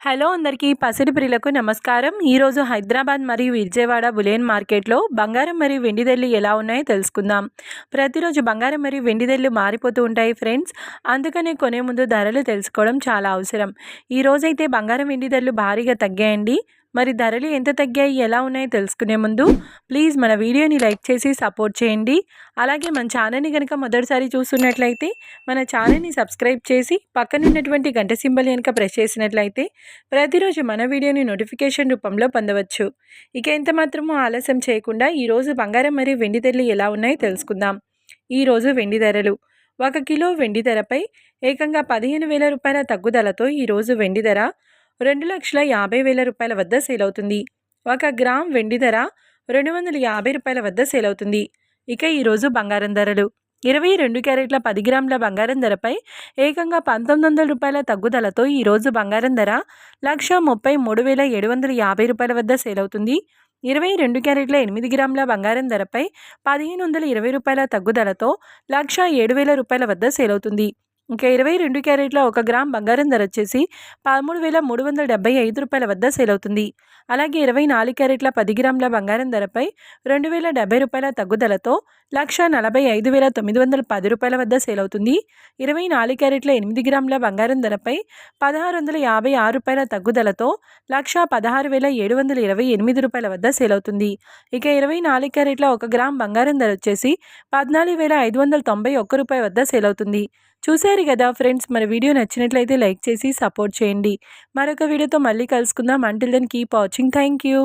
Hello అందరికీ పసిడి ప్రియులకు నమస్కారం. ఈరోజు హైదరాబాద్ మరియు విజయవాడ బులియన్ మార్కెట్లో బంగారం మరియు వెండి ధరలు ఎలా ఉన్నాయో తెలుసుకుందాం. ప్రతిరోజు బంగారం మరియు వెండి ధరలు మారిపోతూ ఉంటాయి ఫ్రెండ్స్. అందుకనే కొనే ముందు ధరలు తెలుసుకోవడం చాలా అవసరం. ఈరోజైతే బంగారం వెండి ధరలు భారీగా తగ్గాయండి. మరి ధరలు ఎంత తగ్గాయి, ఎలా ఉన్నాయో తెలుసుకునే ముందు ప్లీజ్ మన వీడియోని లైక్ చేసి సపోర్ట్ చేయండి. అలాగే మన ఛానల్ని కనుక మొదటిసారి చూస్తున్నట్లయితే మన ఛానల్ని సబ్స్క్రైబ్ చేసి పక్కనున్నటువంటి గంట సింబల్ కనుక ప్రెస్ చేసినట్లయితే ప్రతిరోజు మన వీడియోని నోటిఫికేషన్ రూపంలో పొందవచ్చు. ఇక ఎంత మాత్రమూ ఆలస్యం చేయకుండా ఈరోజు బంగారం మరియు వెండి ధరలు ఎలా ఉన్నాయో తెలుసుకుందాం. ఈరోజు వెండి ధరలు: 1 కిలో వెండి ధరపై ఏకంగా 15,000 రూపాయల తగ్గుదలతో ఈరోజు వెండి ధర 2,50,000 రూపాయల వద్ద సేల్ అవుతుంది. 1 గ్రామ్ వెండి ధర 250 రూపాయల వద్ద సేల్ అవుతుంది. ఇక ఈరోజు బంగారం ధరలు: 22 క్యారెట్ల 10 గ్రాముల బంగారం ధరపై ఏకంగా 1,900 రూపాయల తగ్గుదలతో ఈరోజు బంగారం ధర 1,33,750 రూపాయల వద్ద సేల్ అవుతుంది. 22 క్యారెట్ల 8 గ్రాముల బంగారం ధరపై 1,520 రూపాయల తగ్గుదలతో 1,07,000 రూపాయల వద్ద సేల్ అవుతుంది. ఇంకా 22 క్యారెట్ల 1 గ్రామ్ బంగారం ధర వచ్చేసి 13,375 రూపాయల వద్ద సేల్ అవుతుంది. అలాగే 24 క్యారెట్ల 10 గ్రాముల బంగారం ధరపై 2,070 రూపాయల తగ్గుదలతో 1,45,910 రూపాయల వద్ద సేల్ అవుతుంది. 24 క్యారెట్ల 8 గ్రాముల బంగారం ధరపై 1,656 రూపాయల తగ్గుదలతో 1,16,728 రూపాయల వద్ద సేల్ అవుతుంది. ఇక 24 క్యారెట్ల 1 గ్రామ్ బంగారం ధర వచ్చేసి 14,591 రూపాయల వద్ద సేల్ అవుతుంది. చూశారు కదా ఫ్రెండ్స్, మన వీడియో నచ్చినట్లయితే లైక్ చేసి సపోర్ట్ చేయండి. మరొక వీడియోతో మళ్ళీ కలుసుకుందాం. Until then keep watching. Thank you.